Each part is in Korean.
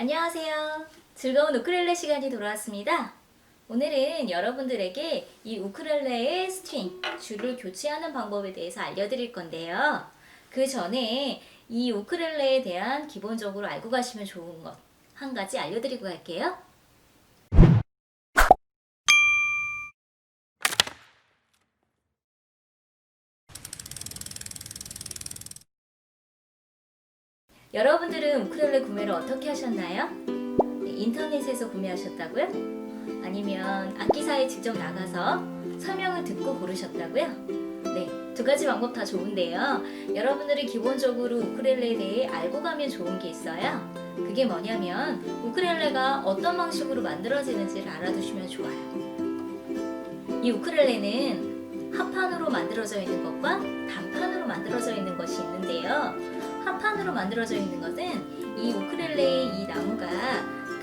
안녕하세요. 즐거운 우쿨렐레 시간이 돌아왔습니다. 오늘은 여러분들에게 이 우쿨렐레의 스트링, 줄을 교체하는 방법에 대해서 알려드릴 건데요. 그 전에 이 우쿨렐레에 대한 기본적으로 알고 가시면 좋은 것 한 가지 알려드리고 갈게요. 여러분들은 우쿨렐레 구매를 어떻게 하셨나요? 네, 인터넷에서 구매하셨다고요? 아니면 악기사에 직접 나가서 설명을 듣고 고르셨다고요? 네, 두 가지 방법 다 좋은데요. 여러분들이 기본적으로 우쿨렐레에 대해 알고 가면 좋은 게 있어요. 그게 뭐냐면 우쿨렐레가 어떤 방식으로 만들어지는지를 알아두시면 좋아요. 이 우쿨렐레는 합판으로 만들어져 있는 것과 단판으로 만들어져 있는 것이 있는데요. 합판으로 만들어져 있는 것은 이 우쿨렐레의 이 나무가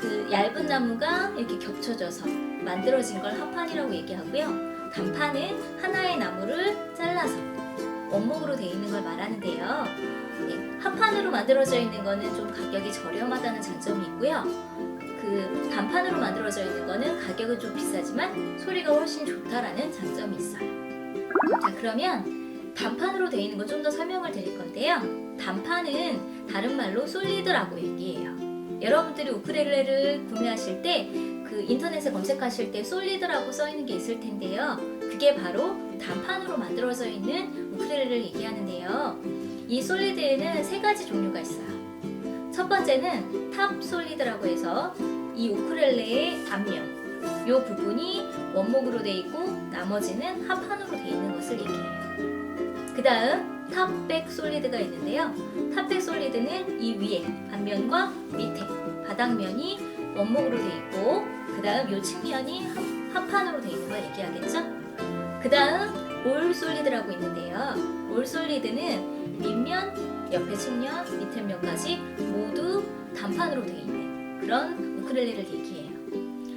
그 얇은 나무가 이렇게 겹쳐져서 만들어진 걸 합판이라고 얘기하고요. 단판은 하나의 나무를 잘라서 원목으로 되어 있는 걸 말하는데요. 네, 합판으로 만들어져 있는 거는 좀 가격이 저렴하다는 장점이 있고요. 그 단판으로 만들어져 있는 거는 가격은 좀 비싸지만 소리가 훨씬 좋다라는 장점이 있어요. 자, 그러면 단판으로 되어 있는 거 좀 더 설명을 드릴 건데요. 단판은 다른 말로 솔리드라고 얘기해요. 여러분들이 우쿨렐레를 구매하실 때 그 인터넷에 검색하실 때 솔리드라고 써 있는 게 있을 텐데요. 그게 바로 단판으로 만들어져 있는 우쿨렐레를 얘기하는데요. 이 솔리드에는 세 가지 종류가 있어요. 첫 번째는 탑 솔리드라고 해서 이 우쿨렐레의 앞면, 이 부분이 원목으로 되어 있고 나머지는 합판으로 되어 있는 것을 얘기해요. 그 다음 탑백 솔리드가 있는데요. 탑백 솔리드는 이 위에 앞면과 밑에 바닥면이 원목으로 되어 있고 그 다음 이 측면이 합판으로 되어 있는 걸 얘기하겠죠. 그 다음 올 솔리드라고 있는데요. 올 솔리드는 밑면, 옆에 측면, 밑에 면까지 모두 단판으로 되어 있는 그런 우쿨렐레를 얘기해요.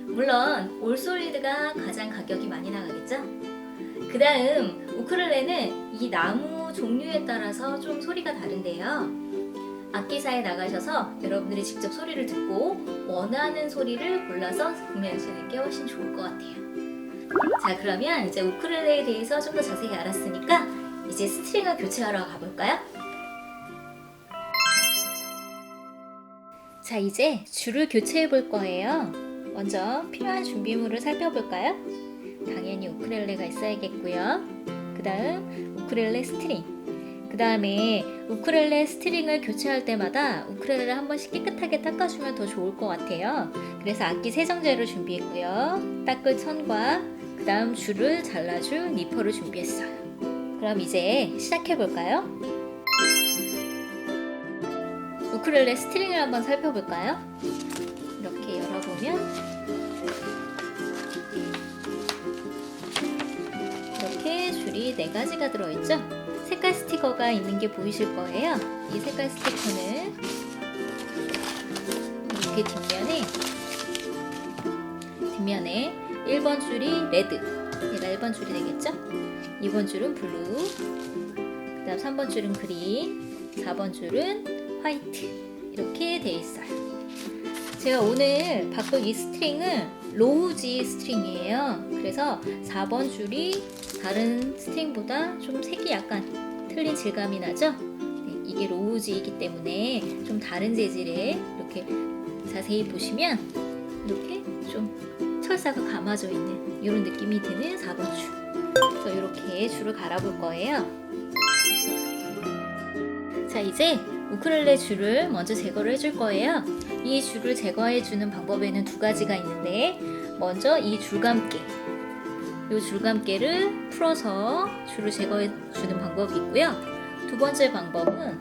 물론 올 솔리드가 가장 가격이 많이 나가겠죠. 그 다음 우쿨렐레는 이 나무 종류에 따라서 좀 소리가 다른데요. 악기사에 나가셔서 여러분들이 직접 소리를 듣고 원하는 소리를 골라서 구매하시는 게 훨씬 좋을 것 같아요. 자, 그러면 이제 우쿨렐레에 대해서 좀 더 자세히 알았으니까 이제 스트링을 교체하러 가볼까요? 자, 이제 줄을 교체해 볼 거예요. 먼저 필요한 준비물을 살펴볼까요? 당연히 우쿨렐레가 있어야겠고요. 그 다음 우쿨렐레 스트링. 그 다음에 우쿨렐레 스트링을 교체할 때마다 우쿨렐레를 한 번씩 깨끗하게 닦아주면 더 좋을 것 같아요. 그래서 악기 세정제를 준비했고요. 닦을 천과 그 다음 줄을 잘라줄 니퍼를 준비했어요. 그럼 이제 시작해볼까요? 우쿨렐레 스트링을 한번 살펴볼까요? 이렇게 열어보면 이렇게 줄이 4가지가 들어있죠? 색깔 스티커가 있는 게 보이실 거예요. 이 색깔 스티커는 이렇게 뒷면에 1번 줄이 레드, 얘가 1번 줄이 되겠죠? 2번 줄은 블루, 그 다음 3번 줄은 그린, 4번 줄은 화이트, 이렇게 되어 있어요. 제가 오늘 바꾼 이 스트링은 로우지 스트링이에요. 그래서 4번 줄이 다른 스트링보다 좀 색이 약간 틀린 질감이 나죠? 네, 이게 로우지이기 때문에 좀 다른 재질에 이렇게 자세히 보시면 이렇게 좀 철사가 감아져 있는 이런 느낌이 드는 4번 줄. 그래서 이렇게 줄을 갈아볼 거예요. 자, 이제 우쿨렐레 줄을 먼저 제거를 해줄 거예요. 이 줄을 제거해주는 방법에는 2가지가 있는데 먼저 이 줄감개, 이 줄감개를 풀어서 줄을 제거해주는 방법이 있고요. 2번째 방법은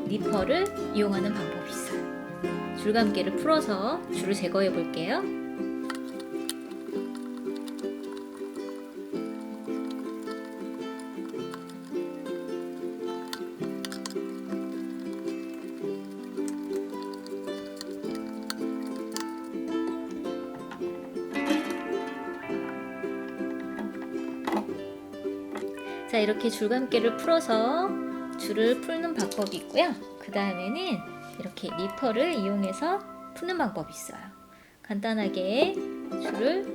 니퍼를 이용하는 방법이 있어요. 줄감개를 풀어서 줄을 제거해 볼게요. 자, 이렇게 줄감개를 풀어서 줄을 풀는 방법이 있고요. 그 다음에는 이렇게 니퍼를 이용해서 푸는 방법이 있어요. 간단하게 줄을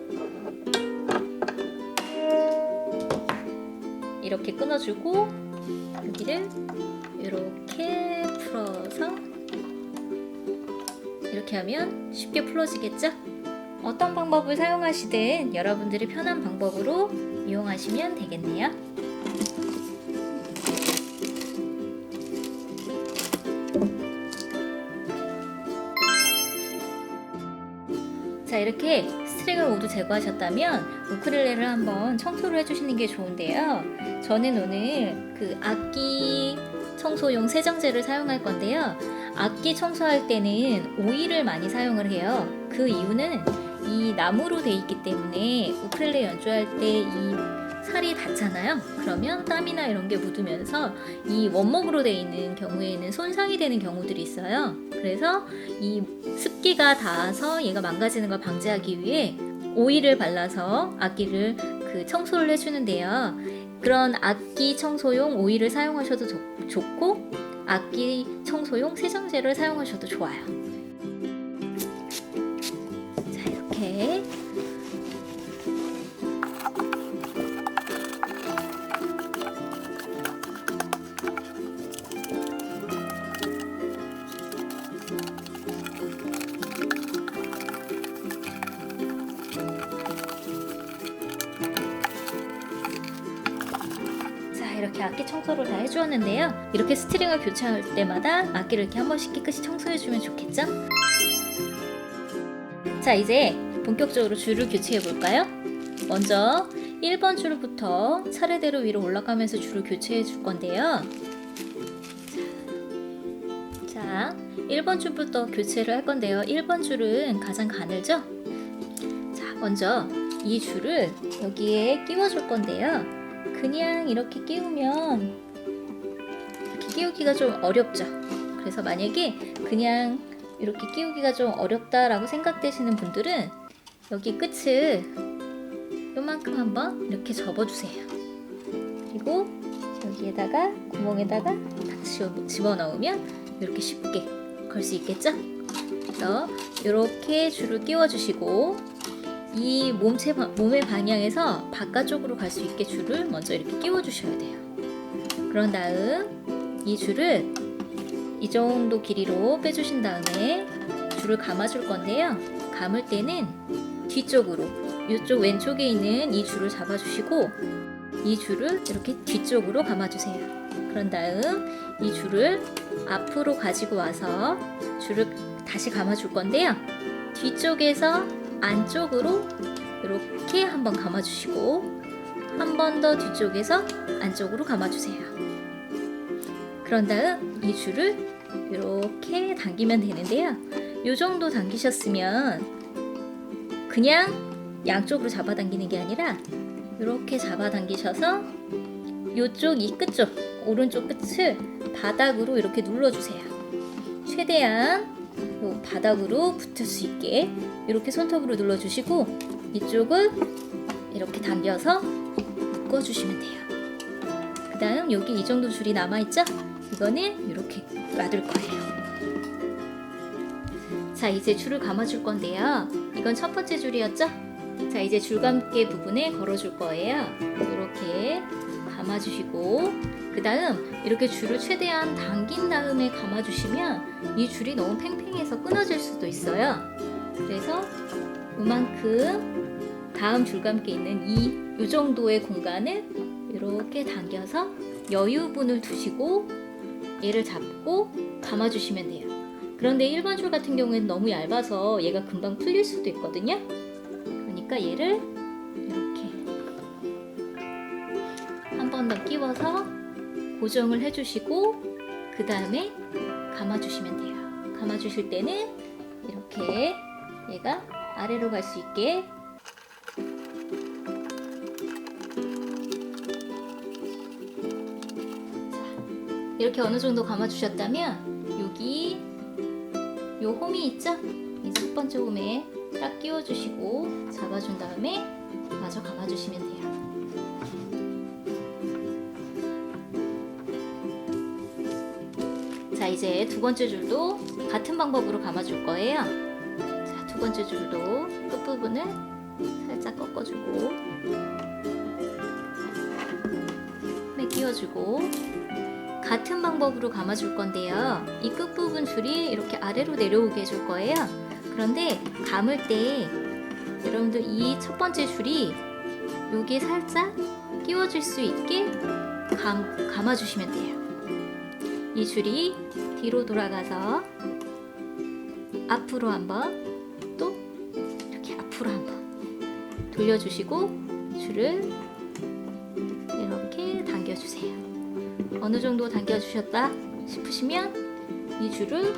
이렇게 끊어주고 여기를 이렇게 풀어서 이렇게 하면 쉽게 풀어지겠죠? 어떤 방법을 사용하시든 여러분들이 편한 방법으로 이용하시면 되겠네요. 자, 이렇게 스트링을 모두 제거하셨다면 우쿨렐레를 한번 청소를 해주시는 게 좋은데요. 저는 오늘 그 악기 청소용 세정제를 사용할 건데요. 악기 청소할 때는 오일을 많이 사용을 해요. 그 이유는 이 나무로 되어 있기 때문에 우쿨렐레 연주할 때 이 살이 닿잖아요. 그러면 땀이나 이런 게 묻으면서 이 원목으로 되어 있는 경우에는 손상이 되는 경우들이 있어요. 그래서 이 습기가 닿아서 얘가 망가지는 걸 방지하기 위해 오일을 발라서 악기를 청소를 해주는데요. 그런 악기 청소용 오일을 사용하셔도 좋고 악기 청소용 세정제를 사용하셔도 좋아요. 자, 이렇게 이렇게 악기 청소를 다 해주었는데요. 이렇게 스트링을 교체할 때마다 악기를 이렇게 한 번씩 깨끗이 청소해주면 좋겠죠? 자, 이제 본격적으로 줄을 교체해 볼까요? 먼저 1번 줄부터 차례대로 위로 올라가면서 줄을 교체해 줄 건데요. 자, 1번 줄부터 교체를 할 건데요. 1번 줄은 가장 가늘죠? 자, 먼저 이 줄을 여기에 끼워 줄 건데요. 그냥 이렇게 끼우면 이렇게 끼우기가 좀 어렵죠. 그래서 만약에 그냥 이렇게 끼우기가 좀 어렵다라고 생각되시는 분들은 여기 끝을 요만큼 한번 이렇게 접어주세요. 그리고 여기에다가 구멍에다가 딱 집어넣으면 이렇게 쉽게 걸 수 있겠죠? 그래서 이렇게 줄을 끼워주시고 이 몸의 방향에서 바깥쪽으로 갈 수 있게 줄을 먼저 이렇게 끼워 주셔야 돼요. 그런 다음 이 줄을 이 정도 길이로 빼주신 다음에 줄을 감아 줄 건데요. 감을 때는 뒤쪽으로 이쪽 왼쪽에 있는 이 줄을 잡아 주시고 이 줄을 이렇게 뒤쪽으로 감아 주세요. 그런 다음 이 줄을 앞으로 가지고 와서 줄을 다시 감아 줄 건데요. 뒤쪽에서 안쪽으로 이렇게 한번 감아주시고 한 번 더 뒤쪽에서 안쪽으로 감아주세요. 그런 다음 이 줄을 이렇게 당기면 되는데요. 이 정도 당기셨으면 그냥 양쪽으로 잡아당기는 게 아니라 이렇게 잡아당기셔서 이쪽 이 끝쪽 오른쪽 끝을 바닥으로 이렇게 눌러주세요. 최대한 요 바닥으로 붙을 수 있게 이렇게 손톱으로 눌러주시고 이쪽은 이렇게 당겨서 묶어주시면 돼요. 그 다음 여기 이 정도 줄이 남아있죠? 이거는 이렇게 놔둘 거예요. 자, 이제 줄을 감아줄 건데요. 이건 첫 번째 줄이었죠? 자, 이제 줄감개 부분에 걸어줄 거예요. 이렇게 감아주시고 그 다음 이렇게 줄을 최대한 당긴 다음에 감아주시면 이 줄이 너무 팽팽해서 끊어질 수도 있어요. 그래서 이만큼 다음 줄감기에 있는 이 정도의 공간을 이렇게 당겨서 여유분을 두시고 얘를 잡고 감아주시면 돼요. 그런데 1번 줄 같은 경우에는 너무 얇아서 얘가 금방 풀릴 수도 있거든요. 그러니까 얘를 이렇게 한 번 더 끼워서 고정을 해주시고 그 다음에 감아주시면 돼요. 감아주실 때는 이렇게 얘가 아래로 갈 수 있게 이렇게 어느 정도 감아주셨다면 여기 요 홈이 있죠? 이 첫 번째 홈에 딱 끼워주시고 잡아준 다음에 마저 감아주시면 돼요. 자, 이제 두 번째 줄도 같은 방법으로 감아줄 거예요. 자, 두 번째 줄도 끝부분을 살짝 꺾어주고 끼워주고 같은 방법으로 감아줄 건데요. 이 끝부분 줄이 이렇게 아래로 내려오게 해줄 거예요. 그런데 감을 때 여러분들 이 첫 번째 줄이 여기에 살짝 끼워질 수 있게 감아주시면 돼요. 이 줄이 뒤로 돌아가서 앞으로 한번 또 이렇게 앞으로 한번 돌려주시고 줄을 이렇게 당겨주세요. 어느 정도 당겨주셨다 싶으시면 이 줄을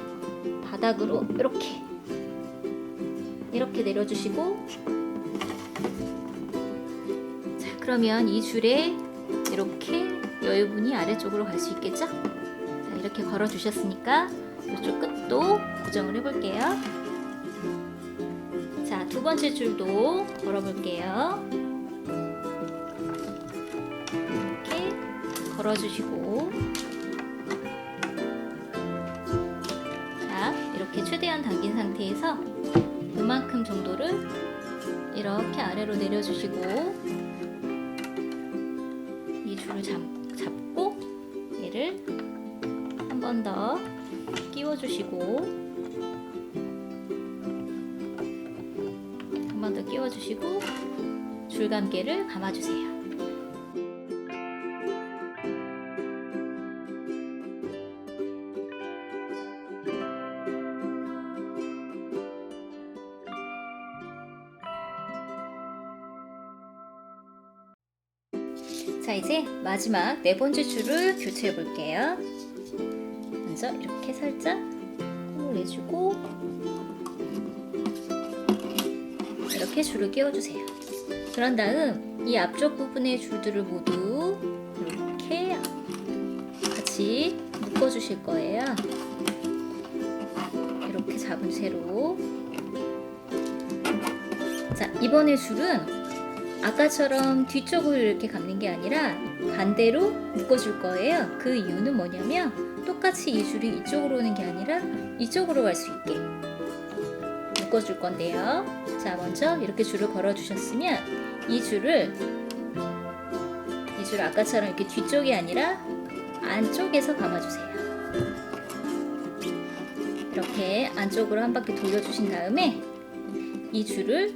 바닥으로 이렇게 내려주시고, 자, 그러면 이 줄에 이렇게 여유분이 아래쪽으로 갈 수 있겠죠? 자, 이렇게 걸어 주셨으니까 이쪽 끝도 고정을 해볼게요. 자, 두 번째 줄도 걸어 볼게요. 이렇게 걸어 주시고, 자, 이렇게 최대한 당긴 상태에서 이만큼 정도를 이렇게 아래로 내려주시고, 이 줄을 잡고 얘를 한 번 더 끼워주시고, 한 번 더 끼워주시고 줄감개를 감아주세요. 자, 이제 마지막 네 번째 줄을 교체해 볼게요. 먼저 이렇게 살짝 힘을 내주고 이렇게 줄을 끼워주세요. 그런 다음 이 앞쪽 부분의 줄들을 모두 이렇게 같이 묶어주실 거예요. 이렇게 잡은 채로. 자, 이번에 줄은 아까처럼 뒤쪽을 이렇게 감는 게 아니라 반대로 묶어줄 거예요. 그 이유는 뭐냐면 똑같이 이 줄이 이쪽으로 오는 게 아니라 이쪽으로 갈 수 있게 묶어줄 건데요. 자, 먼저 이렇게 줄을 걸어 주셨으면 이 줄을 아까처럼 이렇게 뒤쪽이 아니라 안쪽에서 감아주세요. 이렇게 안쪽으로 한 바퀴 돌려주신 다음에 이 줄을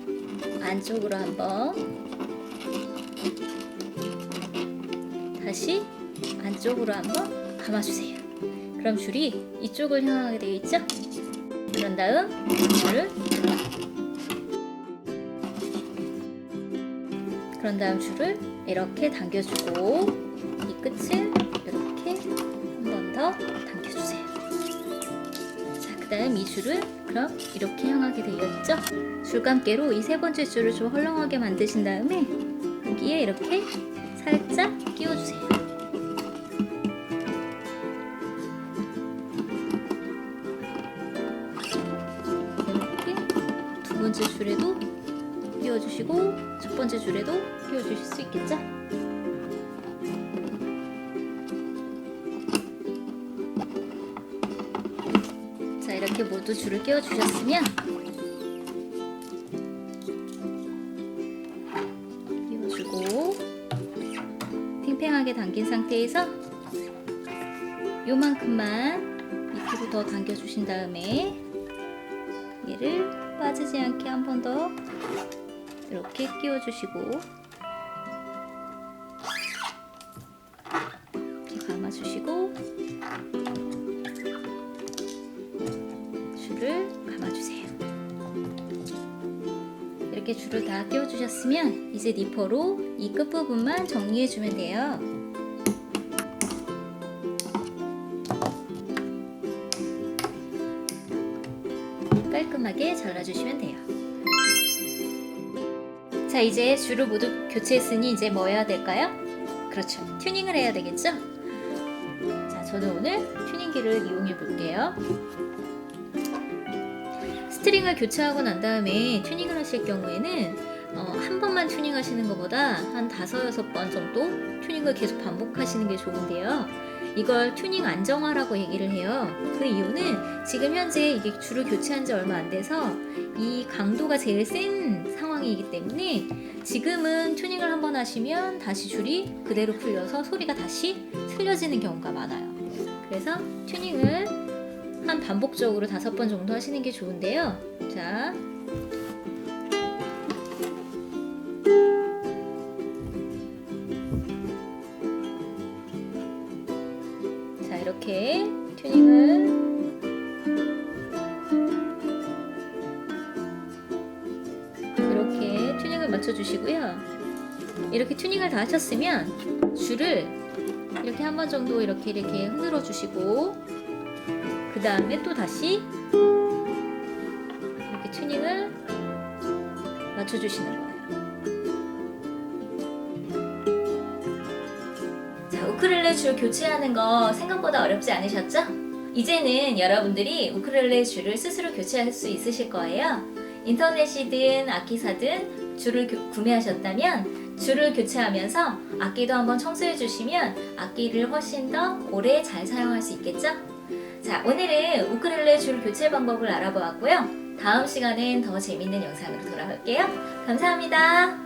안쪽으로 한번 다시 안쪽으로 한번 감아주세요. 그럼 줄이 이쪽을 향하게 되어 있죠? 그런 다음 줄을 이렇게 당겨주고 이 끝을 이렇게 한 번 더 당겨주세요. 자, 그 다음 이 줄을 그럼 이렇게 향하게 되어 있죠? 줄감개로 이 세 번째 줄을 좀 헐렁하게 만드신 다음에 여기에 이렇게 살짝 끼워주세요. 이렇게 두 번째 줄에도 끼워주시고 첫 번째 줄에도 끼워주실 수 있겠죠? 자, 이렇게 모두 줄을 끼워주셨으면 끼워주고 팽팽하게 당긴 상태에서 요만큼만 밑으로 더 당겨주신 다음에 얘를 빠지지 않게 한 번 더 이렇게 끼워주시고 이렇게 감아주시고 줄을 감아주세요. 이렇게 줄을 다 끼워주셨으면 이제 니퍼로 이 끝부분만 정리해주면 돼요. 깔끔하게 잘라주시면 돼요. 자, 이제 줄을 모두 교체했으니 이제 뭐 해야 될까요? 그렇죠, 튜닝을 해야 되겠죠? 자, 저는 오늘 튜닝기를 이용해 볼게요. 스트링을 교체하고 난 다음에 튜닝을 하실 경우에는 한 번만 튜닝 하시는 것보다 한 5-6번 정도 튜닝을 계속 반복하시는 게 좋은데요. 이걸 튜닝 안정화라고 얘기를 해요. 그 이유는 지금 현재 이게 줄을 교체한 지 얼마 안 돼서 이 강도가 제일 센 상황이기 때문에 지금은 튜닝을 한번 하시면 다시 줄이 그대로 풀려서 소리가 다시 틀려지는 경우가 많아요. 그래서 튜닝을 한 반복적으로 5번 정도 하시는 게 좋은데요. 자, 이렇게 튜닝을 맞춰주시고요. 이렇게 튜닝을 다 하셨으면 줄을 이렇게 한 번 정도 이렇게 흔들어 주시고 그 다음에 또 다시 이렇게 튜닝을 맞춰주시는 거예요. 자, 우쿨렐레 줄 교체하는 거 생각보다 어렵지 않으셨죠? 이제는 여러분들이 우쿨렐레 줄을 스스로 교체할 수 있으실 거예요. 인터넷이든 악기사든 줄을 구매하셨다면 줄을 교체하면서 악기도 한번 청소해 주시면 악기를 훨씬 더 오래 잘 사용할 수 있겠죠? 자, 오늘은 우쿨렐레 줄 교체 방법을 알아보았고요. 다음 시간엔 더 재밌는 영상으로 돌아올게요. 감사합니다.